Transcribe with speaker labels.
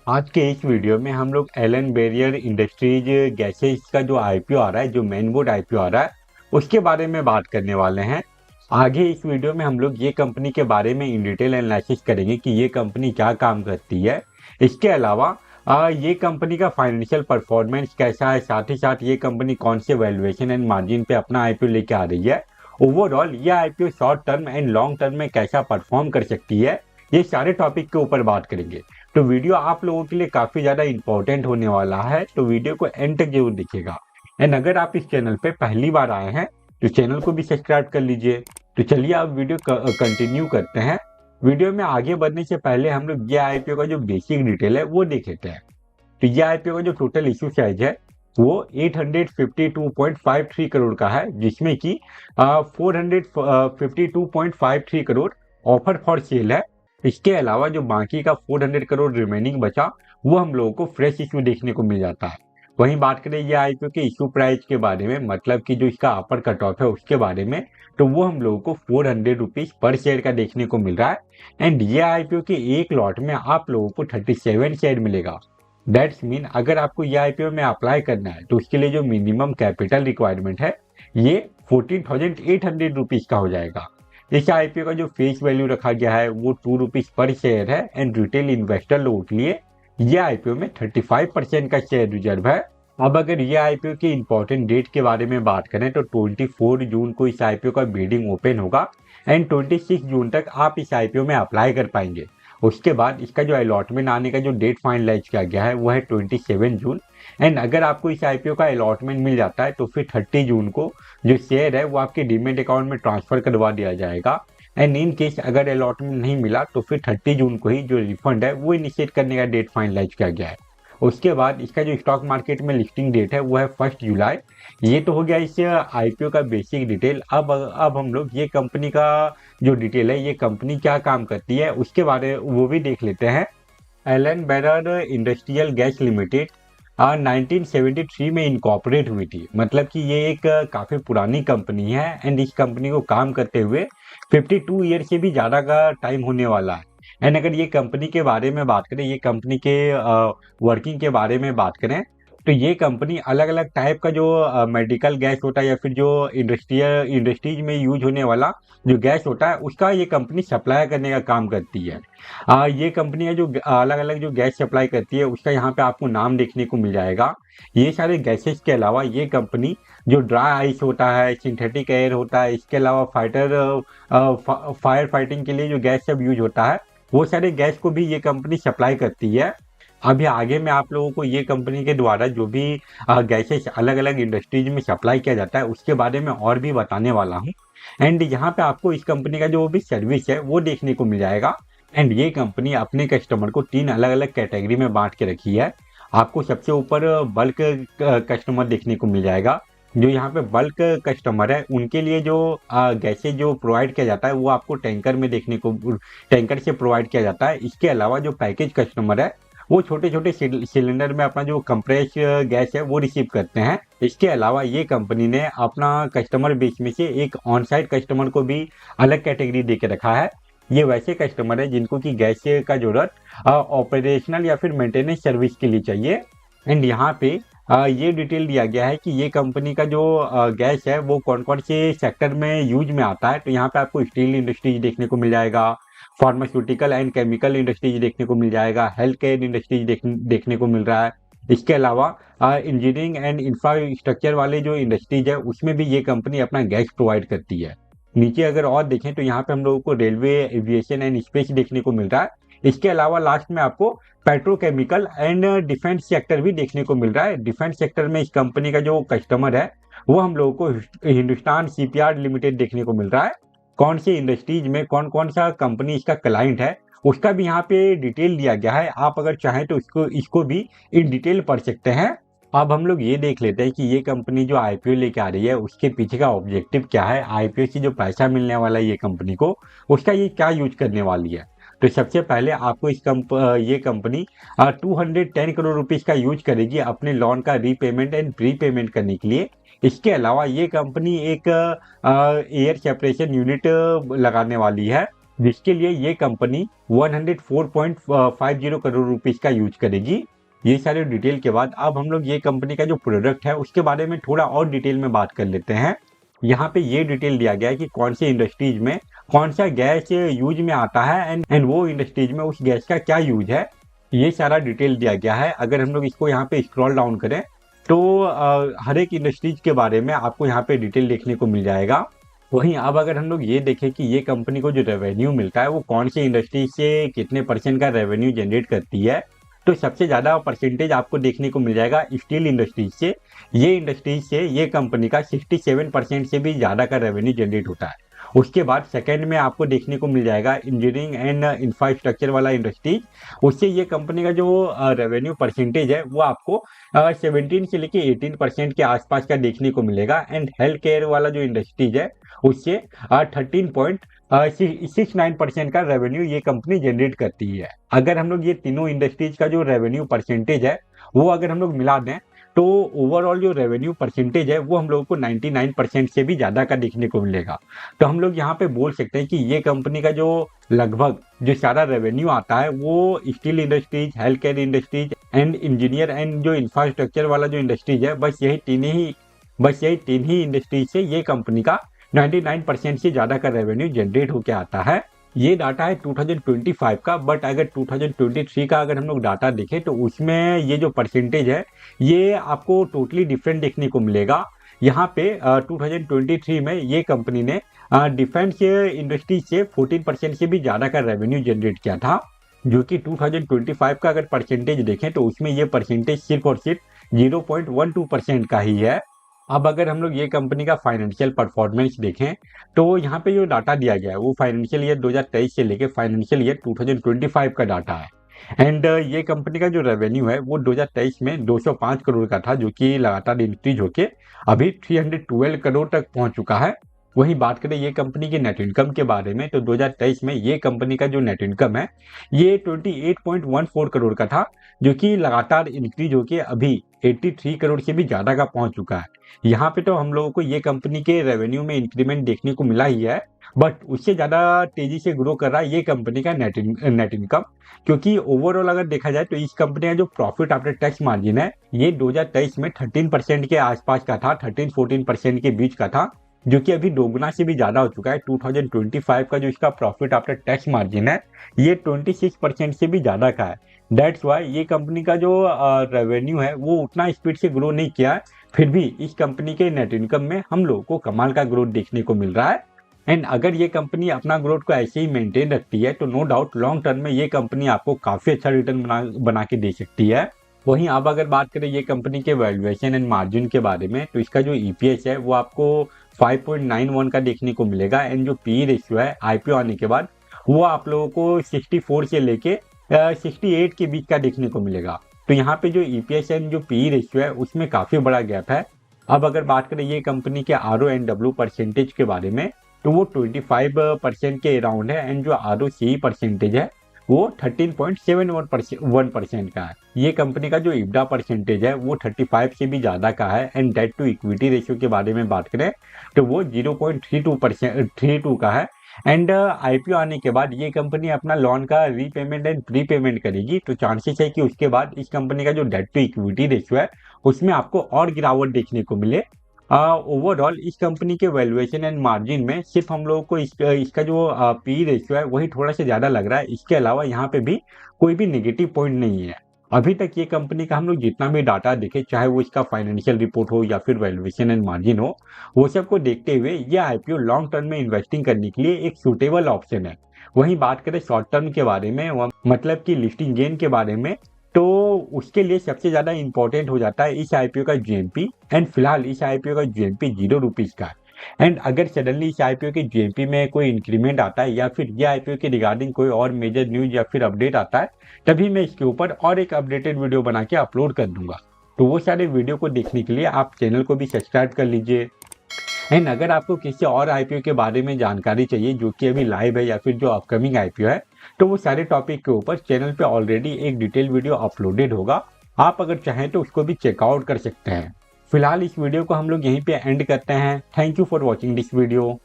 Speaker 1: आज के इस वीडियो में हम लोग एलन बेरियर इंडस्ट्रीज गैसेस का जो आईपीओ आ रहा है, जो मेन बोर्ड आईपीओ आ रहा है, उसके बारे में बात करने वाले हैं। आगे इस वीडियो में हम लोग ये कंपनी के बारे में इन डिटेल एनालिसिस करेंगे कि ये कंपनी क्या काम करती है। इसके अलावा ये कंपनी का फाइनेंशियल परफॉर्मेंस कैसा है, साथ ही साथ ये कंपनी कौन से वैल्यूएशन एंड मार्जिन पे अपना आईपीओ लेके आ रही है। ओवरऑल ये IPO short term and long term में कैसा परफॉर्म कर सकती है, ये सारे टॉपिक के ऊपर बात करेंगे। तो वीडियो आप लोगों के लिए काफी ज्यादा इंपॉर्टेंट होने वाला है, तो वीडियो को एंड तक जरूर देखिएगा। एंड अगर आप इस चैनल पे पहली बार आए हैं तो चैनल को भी सब्सक्राइब कर लीजिए। तो चलिए आप वीडियो कंटिन्यू करते हैं। वीडियो में आगे बढ़ने से पहले हम लोग ये आईपीओ का जो बेसिक डिटेल है वो देख लेते हैं। तो ये आईपीओ का जो टोटल इशू साइज है वो 852.53 करोड़ का है, जिसमें कि 452.53 करोड़ ऑफर फॉर सेल है। इसके अलावा जो बाकी का 400 करोड़ रिमेनिंग बचा वो हम लोगों को फ्रेश इशू देखने को मिल जाता है। वहीं बात करें ये आईपीओ के इशू प्राइस के बारे में, मतलब कि जो इसका अपर कट ऑफ है उसके बारे में, तो वो हम लोगों को 400 रुपीज पर शेयर का देखने को मिल रहा है। एंड ये आईपीओ के एक लॉट में आप लोगों को 37 शेयर मिलेगा। दैट्स मीन अगर आपको ये आईपीओ में अप्लाई करना है तो उसके लिए जो मिनिमम कैपिटल रिक्वायरमेंट है ये 14,800 रुपीज का हो जाएगा। इस आईपीओ का जो फेस वैल्यू रखा गया है वो 2 रुपीज पर शेयर है। एंड रिटेल इन्वेस्टर लोगों के लिए ये आईपीओ में 35% का शेयर रिजर्व है। अब अगर ये आईपीओ की इंपॉर्टेंट डेट के बारे में बात करें तो 24 जून को इस आईपीओ का बिडिंग ओपन होगा एंड 26 जून तक आप इस आईपीओ में अप्लाई कर पाएंगे। उसके बाद इसका जो अलॉटमेंट आने का जो डेट फाइनलाइज किया गया है वो है 27 जून। एंड अगर आपको इस आईपीओ का अलॉटमेंट मिल जाता है तो फिर 30 जून को जो शेयर है वो आपके डीमेट अकाउंट में ट्रांसफर करवा दिया जाएगा। एंड इन केस अगर अलॉटमेंट नहीं मिला तो फिर 30 जून को ही जो रिफंड है वो इनिशिएट करने का डेट फाइनलाइज किया गया है। उसके बाद इसका जो स्टॉक मार्केट में लिस्टिंग डेट है वो है 1 जुलाई। ये तो हो गया इस आईपीओ का बेसिक डिटेल। अब हम लोग ये कंपनी का जो डिटेल है, ये कंपनी क्या काम करती है उसके बारे वो भी देख लेते हैं। Ellenbarrie industrial gas limited 1973 में इनकॉर्पोरेट हुई थी, मतलब कि ये एक काफ़ी पुरानी कंपनी है। एंड इस कंपनी को काम करते हुए 52 ईयर से भी ज़्यादा का टाइम होने वाला है। एंड अगर ये कंपनी के बारे में बात करें, ये कंपनी के वर्किंग के बारे में बात करें, तो ये कंपनी अलग अलग टाइप का जो मेडिकल गैस होता है या फिर जो इंडस्ट्रीज में यूज होने वाला जो गैस होता है उसका ये कंपनी सप्लाई करने का काम करती है। ये कंपनी है जो अलग अलग जो गैस सप्लाई करती है उसका यहाँ पे आपको नाम देखने को मिल जाएगा। ये सारे गैसेस के अलावा ये कंपनी जो ड्राई आइस होता है, सिंथेटिक एयर होता है, इसके अलावा फायर फाइटिंग के लिए जो गैस सब यूज होता है वो सारे गैस को भी ये कंपनी सप्लाई करती है। अभी आगे मैं आप लोगों को ये कंपनी के द्वारा जो भी गैसेस अलग अलग इंडस्ट्रीज में सप्लाई किया जाता है उसके बारे में और भी बताने वाला हूँ। एंड यहाँ पे आपको इस कंपनी का जो भी सर्विस है वो देखने को मिल जाएगा। एंड ये कंपनी अपने कस्टमर को 3 अलग अलग कैटेगरी में बांट के रखी है। आपको सबसे ऊपर बल्क कस्टमर देखने को मिल जाएगा। जो यहाँ पे बल्क कस्टमर है उनके लिए जो गैसेज जो प्रोवाइड किया जाता है वो आपको टैंकर से प्रोवाइड किया जाता है। इसके अलावा जो पैकेज कस्टमर है वो छोटे छोटे सिलेंडर में अपना जो कंप्रेस गैस है वो रिसीव करते हैं। इसके अलावा ये कंपनी ने अपना कस्टमर बेस में से एक ऑन साइट कस्टमर को भी अलग कैटेगरी दे के रखा है। ये वैसे कस्टमर है जिनको कि गैस का जरूरत ऑपरेशनल या फिर मेंटेनेंस सर्विस के लिए चाहिए। एंड यहाँ पे ये डिटेल दिया गया है कि ये कंपनी का जो गैस है वो कौन कौन से सेक्टर में यूज में आता है। तो यहाँ पे आपको स्टील इंडस्ट्रीज देखने को मिल जाएगा, फार्मास्यूटिकल एंड केमिकल इंडस्ट्रीज देखने को मिल जाएगा, हेल्थ केयर इंडस्ट्रीज देखने को मिल रहा है। इसके अलावा इंजीनियरिंग एंड इंफ्रास्ट्रक्चर वाले जो इंडस्ट्रीज है उसमें भी ये कंपनी अपना गैस प्रोवाइड करती है। नीचे अगर और देखें तो यहाँ पे हम लोगों को रेलवे, एविएशन एंड स्पेस देखने को मिल रहा है। इसके अलावा लास्ट में आपको पेट्रोकेमिकल एंड डिफेंस सेक्टर भी देखने को मिल रहा है। डिफेंस सेक्टर में इस कंपनी का जो कस्टमर है वो हम लोगों को हिंदुस्तान शिपयार्ड लिमिटेड देखने को मिल रहा है। कौन सी इंडस्ट्रीज में कौन कौन सा कंपनी इसका क्लाइंट है उसका भी यहाँ पे डिटेल दिया गया है। आप अगर चाहें तो इसको भी इन डिटेल पढ़ सकते हैं। अब हम लोग ये देख लेते हैं कि ये कंपनी जो आईपीओ लेके आ रही है उसके पीछे का ऑब्जेक्टिव क्या है, आईपीओ से जो पैसा मिलने वाला है ये कंपनी को उसका ये क्या यूज करने वाली है। तो सबसे पहले आपको ये कंपनी 210 करोड़ रुपीस का यूज करेगी अपने लोन का रीपेमेंट एंड प्रीपेमेंट करने के लिए। इसके अलावा ये कंपनी एक एयर सेपरेशन यूनिट लगाने वाली है। जिसके लिए ये कंपनी 104.50 करोड़ रुपीस का यूज करेगी। ये सारे डिटेल के बाद अब हम लोग ये कंपनी का जो प्रोडक्ट है उसके बारे में थोड़ा और डिटेल में बात कर लेते हैं। यहाँ पे ये डिटेल दिया गया है कि कौन से इंडस्ट्रीज में कौन सा गैस यूज में आता है एंड वो इंडस्ट्रीज में उस गैस का क्या यूज है, ये सारा डिटेल दिया गया है। अगर हम लोग इसको यहाँ पे स्क्रॉल डाउन करें तो हर एक इंडस्ट्रीज के बारे में आपको यहाँ पे डिटेल देखने को मिल जाएगा। वहीं अब अगर हम लोग ये देखें कि ये कंपनी को जो रेवेन्यू मिलता है वो कौन सी इंडस्ट्री से कितने % का रेवेन्यू जनरेट करती है, तो सबसे ज़्यादा परसेंटेज आपको देखने को मिल जाएगा स्टील इंडस्ट्रीज से। ये इंडस्ट्रीज से ये कंपनी का 67% से भी ज़्यादा का रेवेन्यू जनरेट होता है। उसके बाद सेकंड में आपको देखने को मिल जाएगा इंजीनियरिंग एंड इंफ्रास्ट्रक्चर वाला इंडस्ट्री। उससे ये कंपनी का जो रेवेन्यू परसेंटेज है वो आपको 17 से लेके 18% के आसपास का देखने को मिलेगा। एंड हेल्थ केयर वाला जो इंडस्ट्रीज है उससे 13.69% का रेवेन्यू ये कंपनी जनरेट करती है। अगर हम लोग ये तीनों इंडस्ट्रीज का जो रेवेन्यू परसेंटेज है वो अगर हम लोग मिला दें तो ओवरऑल जो रेवेन्यू परसेंटेज है वो हम लोगों को 99% से भी ज़्यादा का देखने को मिलेगा। तो हम लोग यहाँ पे बोल सकते हैं कि ये कंपनी का जो लगभग जो सारा रेवेन्यू आता है वो steel industries, health care industries and engineer and जो इंफ्रास्ट्रक्चर वाला जो इंडस्ट्रीज है बस यही तीन ही इंडस्ट्रीज से ये कंपनी का 99% से ज़्यादा का रेवेन्यू जनरेट होकर आता है। ये डाटा है 2025 का, बट अगर 2023 का अगर हम लोग डाटा देखें तो उसमें ये जो परसेंटेज है ये आपको टोटली डिफरेंट देखने को मिलेगा। यहाँ पे 2023 में ये कंपनी ने डिफेंस इंडस्ट्री से 14% से भी ज़्यादा का रेवेन्यू जनरेट किया था, जो कि 2025 का अगर परसेंटेज देखें तो उसमें ये परसेंटेज सिर्फ और सिर्फ 0.12% का ही है। अब अगर हम लोग ये कंपनी का फाइनेंशियल परफॉर्मेंस देखें तो यहाँ पे जो डाटा दिया गया है वो फाइनेंशियल ईयर 2023 से लेके फाइनेंशियल ईयर 2025 का डाटा है। एंड ये कंपनी का जो रेवेन्यू है वो 2023 में 205 करोड़ का था, जो कि लगातार इंक्रीज होके अभी 312 करोड़ तक पहुंच चुका है। वहीं बात करें ये कंपनी के नेट इनकम के बारे में तो 2023 में ये कंपनी का जो नेट इनकम है ये 28.14 करोड़ का था, जो कि लगातार इंक्रीज होके अभी 83 करोड़ से भी ज़्यादा का पहुंच चुका है। यहाँ पे तो हम लोगों को ये कंपनी के रेवेन्यू में इंक्रीमेंट देखने को मिला ही है, बट उससे ज़्यादा तेजी से ग्रो कर रहा है ये कंपनी का नेट इनकम, क्योंकि ओवरऑल अगर देखा जाए तो इस कंपनी का जो प्रॉफिट आफ्टर टैक्स मार्जिन है ये 2023 में 13% के आसपास का था, 13-14% के बीच का था, जो कि अभी दोगुना से भी ज़्यादा हो चुका है। 2025 का जो इसका प्रॉफिट आफ्टर टैक्स मार्जिन है ये 26% से भी ज़्यादा का है। दैट्स वाई ये कंपनी का जो रेवेन्यू है वो उतना स्पीड से ग्रो नहीं किया है, फिर भी इस कंपनी के नेट इनकम में हम लोगों को कमाल का ग्रोथ देखने को मिल रहा है। एंड अगर ये कंपनी अपना ग्रोथ को ऐसे ही मेंटेन रखती है तो नो डाउट लॉन्ग टर्म में ये कंपनी आपको काफ़ी अच्छा रिटर्न बना के दे सकती है। वहीं अब अगर बात करें ये कंपनी के वैल्यूएशन एंड मार्जिन के बारे में तो इसका जो ईपीएस है वो आपको 5.91 का देखने को मिलेगा। एंड जो पी रेशियो है आईपीओ आने के बाद वो आप लोगों को 64 से लेके 68 के बीच का देखने को मिलेगा। तो यहाँ पे जो ईपीएस एंड जो पी रेशियो है उसमें काफ़ी बड़ा गैप है। अब अगर बात करें ये कंपनी के RONW परसेंटेज के बारे में तो वो 25% के अराउंड है। एंड जो ROCE परसेंटेज है वो 13.71% का है। ये कंपनी का जो इब्डा परसेंटेज है वो 35 से भी ज़्यादा का है। And debt to equity ratio के बारे में बात करें तो वो 0.32 का है। एंड आईपीओ आने के बाद ये कंपनी अपना लोन का रीपेमेंट एंड प्रीपेमेंट करेगी, तो चांसेस है कि उसके बाद इस कंपनी का जो डेट टू इक्विटी रेशियो है उसमें आपको और गिरावट देखने को मिले। ओवरऑल इस कंपनी के वैल्यूएशन एंड मार्जिन में सिर्फ हम लोगों को इसका जो पी रेशियो है वही थोड़ा सा ज़्यादा लग रहा है। इसके अलावा यहाँ पे भी कोई भी नेगेटिव पॉइंट नहीं है। अभी तक ये कंपनी का हम लोग जितना भी डाटा देखे, चाहे वो इसका फाइनेंशियल रिपोर्ट हो या फिर वैल्यूएशन एंड मार्जिन हो, वो सब को देखते हुए ये आईपीओ लॉन्ग टर्म में इन्वेस्टिंग करने के लिए एक सूटेबल ऑप्शन है। वहीं बात करें शॉर्ट टर्म के बारे में, मतलब कि लिस्टिंग गेन के बारे में, तो उसके लिए सबसे ज़्यादा इंपॉर्टेंट हो जाता है इस आईपीओ का जीएमपी। एंड फिलहाल इस आईपीओ का जीएमपी 0 रुपीज़ का है। एंड अगर सडनली इस आईपीओ के जीएमपी में कोई इंक्रीमेंट आता है या फिर ये आईपीओ के रिगार्डिंग कोई और मेजर न्यूज या फिर अपडेट आता है, तभी मैं इसके ऊपर और एक अपडेटेड वीडियो बना के अपलोड कर दूंगा। तो वो सारे वीडियो को देखने के लिए आप चैनल को भी सब्सक्राइब कर लीजिए। एंड अगर आपको किसी और आईपीओ के बारे में जानकारी चाहिए जो कि अभी लाइव है या फिर जो अपकमिंग आईपीओ है, तो वो सारे टॉपिक के ऊपर चैनल पे ऑलरेडी एक डिटेल वीडियो अपलोडेड होगा। आप अगर चाहें तो उसको भी चेकआउट कर सकते हैं। फिलहाल इस वीडियो को हम लोग यहीं पे एंड करते हैं। Thank you for watching this video.